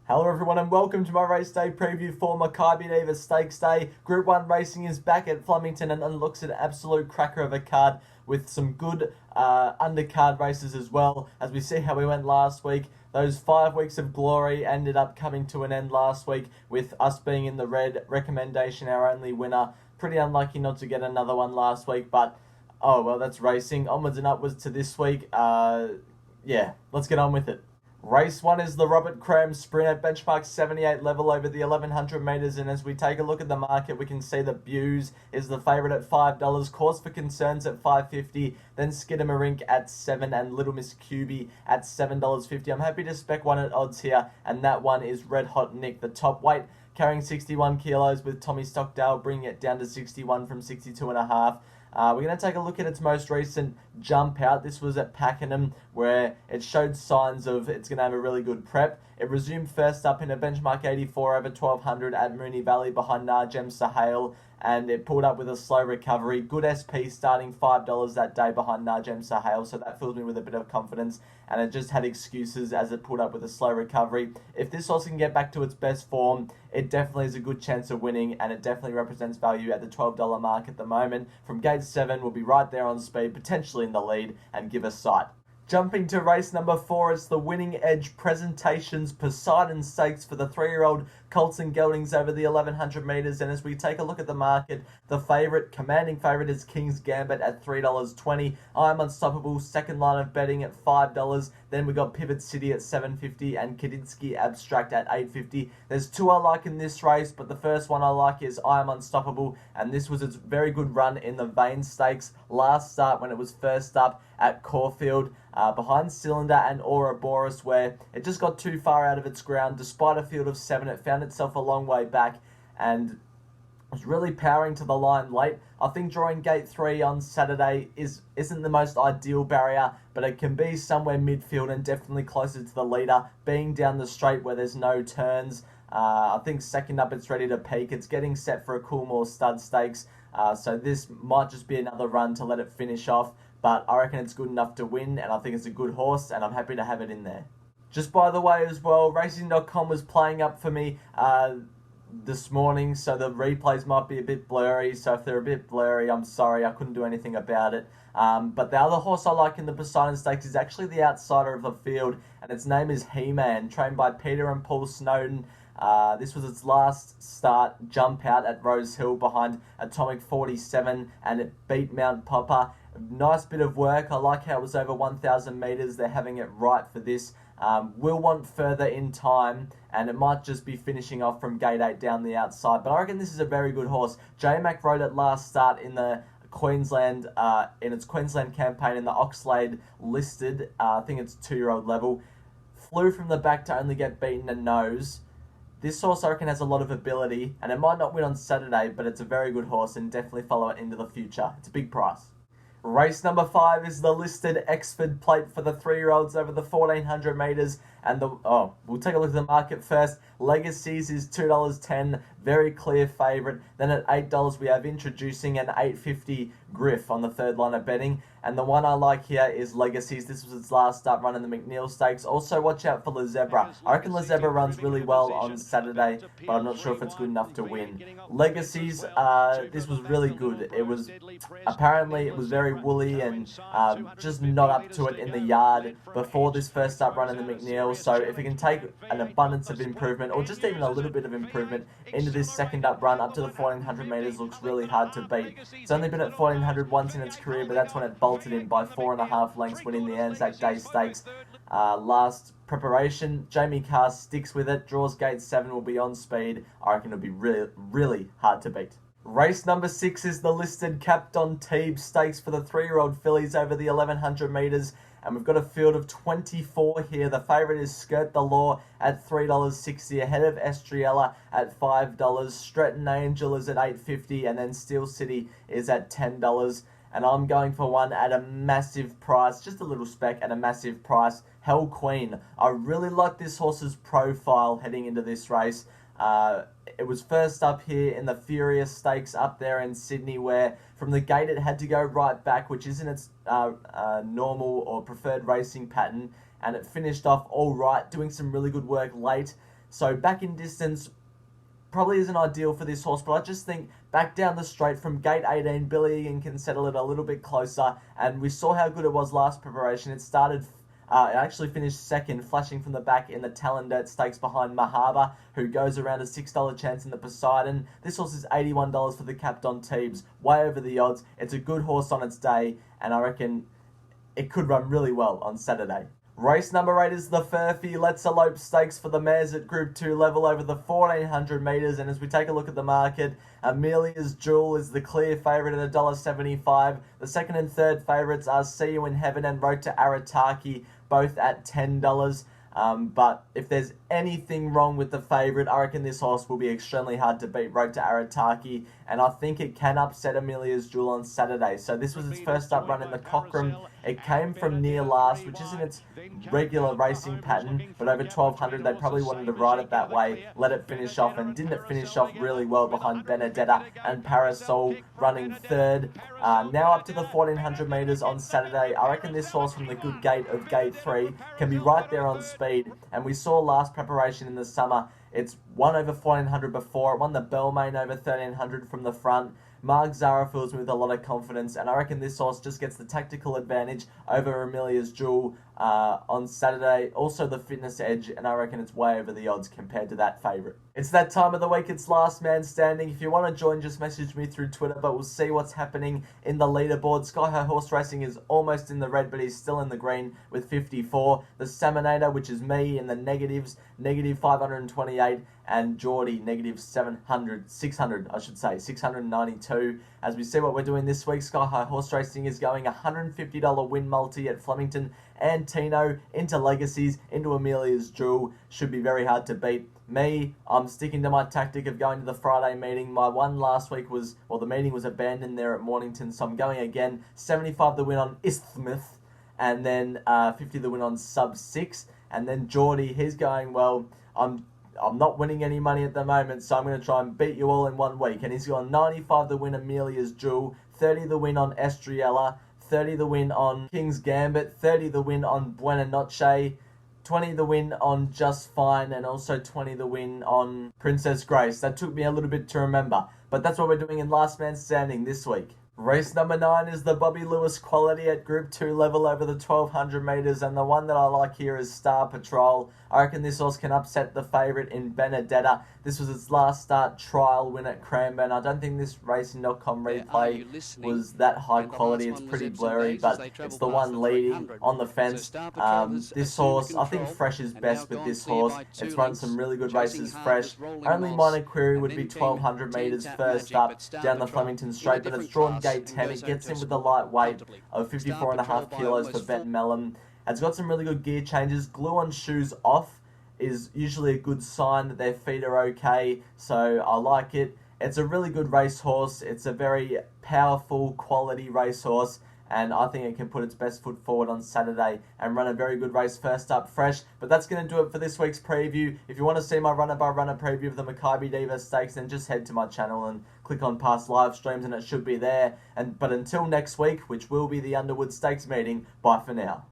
Hello everyone and welcome to my race day preview for Makybe Diva Stakes Day. Group 1 racing is back at Flemington and looks an absolute cracker of a card with some good undercard races as well. As we see how we went last week, those 5 weeks of glory ended up coming to an end last week with us being in the red, recommendation our only winner. Pretty unlucky not to get another one last week, but oh well, that's racing. Onwards and upwards to this week. Yeah, let's get on with it. Race 1 is the Robert Cram Sprint at benchmark 78 level over the 1100 metres, and as we take a look at the market, we can see that Buse is the favourite at $5, Cause for Concerns at $5.50, then Skidamarink at $7, and Little Miss Cuby at $7.50. I'm happy to spec one at odds here, and that one is Red Hot Nick, the top weight, carrying 61 kilos, with Tommy Stockdale bringing it down to 61 from 62.5. We're going to take a look at its most recent jump out. This was at Pakenham, where it showed signs of it's going to have a really good prep. It resumed first up in a benchmark 84 over 1200 at Moonee Valley behind Nargem Sahale, and it pulled up with a slow recovery. Good SP starting $5 that day behind Nargem Sahale, so that fills me with a bit of confidence, and it just had excuses as it pulled up with a slow recovery. If this horse can get back to its best form, it definitely has a good chance of winning, and it definitely represents value at the $12 mark at the moment. From gate 7, we'll be right there on speed, potentially in the lead, and give us sight. Jumping to race number 4, it's the Winning Edge Presentations Poseidon Stakes for the 3-year-old Colts and Geldings over the 1100 metres. And as we take a look at the market, the favourite, commanding favourite, is King's Gambit at $3.20. I'm Unstoppable, second line of betting at $5. Then we got Pivot City at $7.50 and Kadinsky Abstract at $8.50. There's 2 I like in this race, but the first one I like is I Am Unstoppable, and this was its very good run in the Vane Stakes last start when it was first up at Caulfield, behind Cylinder and Ouroboros, where it just got too far out of its ground. Despite a field of 7, it found itself a long way back and was really powering to the line late. I think drawing gate 3 on Saturday isn't the most ideal barrier, but it can be somewhere midfield and definitely closer to the leader, being down the straight where there's no turns. I think second up it's ready to peak. It's getting set for a Coolmore Stud Stakes, so this might just be another run to let it finish off. But I reckon it's good enough to win, and I think it's a good horse, and I'm happy to have it in there. Just by the way as well, Racing.com was playing up for me this morning, so the replays might be a bit blurry. So if they're a bit blurry, I'm sorry, I couldn't do anything about it. But the other horse I like in the Poseidon Stakes is actually the outsider of the field, and its name is HeMan, trained by Peter and Paul Snowden. This was its last start jump out at Rose Hill behind Atomic 47, and it beat Mount Popper. Nice bit of work. I like how it was over 1,000 metres. They're having it right for this. We'll want further in time, and it might just be finishing off from gate 8 down the outside. But I reckon this is a very good horse. J-Mac rode it last start in the Queensland, in its Queensland campaign in the Oxlade listed. I think it's 2-year-old level. Flew from the back to only get beaten a nose. This horse, I reckon, has a lot of ability, and it might not win on Saturday, but it's a very good horse, and definitely follow it into the future. It's a big price. Race number 5 is the listed Exford Plate for the 3-year-olds over the 1400 metres. And we'll take a look at the market first. Legacies is $2.10, very clear favourite. Then at $8 we have Introducing an $8.50 Griff on the third line of betting. And the one I like here is Legacies. This was its last start run in the McNeil Stakes. Also watch out for Le Zebra. I reckon Le Zebra runs really well on Saturday, but I'm not sure if it's good enough to win. Legacies, this was really good. It was, apparently it was very woolly and just not up to it in the yard before this first start run in the McNeil. So if it can take an abundance of improvement, or just even a little bit of improvement into this second up run up to the 1400 metres, looks really hard to beat. It's only been at 1400 once in its career, but that's when it bolted in by 4.5 lengths, winning the Anzac Day Stakes last preparation. Jamie Carr sticks with it, draws gate 7, will be on speed. I reckon it'll be really hard to beat. Race number 6 is the listed Captain Teeb Stakes for the 3-year-old fillies over the 1100 metres. And we've got a field of 24 here. The favourite is Skirt the Law at $3.60, ahead of Estriella at $5. Stretton Angel is at $8.50, and then Steel City is at $10. And I'm going for one at a massive price, just a little spec at a massive price. Hell Queen. I really like this horse's profile heading into this race. It was first up here in the Furious Stakes up there in Sydney, where from the gate it had to go right back, which isn't its normal or preferred racing pattern, and it finished off all right, doing some really good work late. So back in distance probably isn't ideal for this horse, but I just think back down the straight from gate 18, Billy Egan can settle it a little bit closer, and we saw how good it was last preparation. It actually finished second, flashing from the back in the Talendert Stakes behind Makybe, who goes around a $6 chance in the Poseidon. This horse is $81 for the capped on Teebs, way over the odds. It's a good horse on its day, and I reckon it could run really well on Saturday. Race number 8 is the Fairfield Stakes for the mares at Group 2 level over the 1400 metres. And as we take a look at the market, Amelia's Jewel is the clear favourite at $1.75. The second and third favourites are See You in Heaven and Road to Arataki, both at $10. But if there's anything wrong with the favourite, I reckon this horse will be extremely hard to beat, Road to Arataki, and I think it can upset Amelia's Jewel on Saturday. So this was its first up run in the Cochrane. It came from near last, which isn't its regular racing pattern, but over 1200 they probably wanted to ride it that way, let it finish off, and didn't it finish off really well behind Benedetta and Parasol running third. Now up to the 1400 metres on Saturday, I reckon this horse from the good gate of gate 3 can be right there on speed, and we saw last preparation in the summer, it's won over 1400 before, it won the Belmain over 1300 from the front. Mark Zara fills me with a lot of confidence, and I reckon this horse just gets the tactical advantage over Amelia's Jewel on Saturday. Also the fitness edge, and I reckon it's way over the odds compared to that favourite. It's that time of the week, it's last man standing. If you want to join, just message me through Twitter, but we'll see what's happening in the leaderboard. Sky High Horse Racing is almost in the red, but he's still in the green with 54. The Salmonator, which is me, in the negatives, negative 528, and Geordie, negative 692. As we see what we're doing this week, Sky High Horse Racing is going $150 win multi at Flemington, Antino, into Legacies, into Amelia's Jewel. Should be very hard to beat. Me, I'm sticking to my tactic of going to the Friday meeting. My one last week was, well, the meeting was abandoned there at Mornington, so I'm going again. 75 the win on Isthmus, and then 50 the win on Sub 6. And then Geordie, he's going, well, I'm not winning any money at the moment, so I'm going to try and beat you all in 1 week. And he's got 95 the win Amelia's Jewel, 30 the win on Estriella, 30 the win on King's Gambit, 30 the win on Buena Noche, 20 the win on Just Fine, and also 20 the win on Princess Grace. That took me a little bit to remember, but that's what we're doing in Last Man Standing this week. Race number 9 is the Bobby Lewis Quality at Group 2 level over the 1200 metres, and the one that I like here is Star Patrol. I reckon this horse can upset the favourite in Benedetta. This was its last start trial win at Cranbourne. I don't think this Racing.com replay was that high quality. It's pretty blurry, but it's the one leading on the fence. This horse, I think Fresh is best with this horse. It's run some really good races Fresh. Only minor query would be 1200 metres first up down the Flemington straight, but it's drawn gate 10. It gets in with a light weight of 54.5 kilos for Ben Mellon. It's got some really good gear changes. Glue on shoes off is usually a good sign that their feet are okay, so I like it. It's a really good racehorse. It's a very powerful, quality racehorse, and I think it can put its best foot forward on Saturday and run a very good race first up Fresh. But that's going to do it for this week's preview. If you want to see my runner-by-runner preview of the Makybe Diva Stakes, then just head to my channel and click on past live streams and it should be there. But until next week, which will be the Underwood Stakes meeting, bye for now.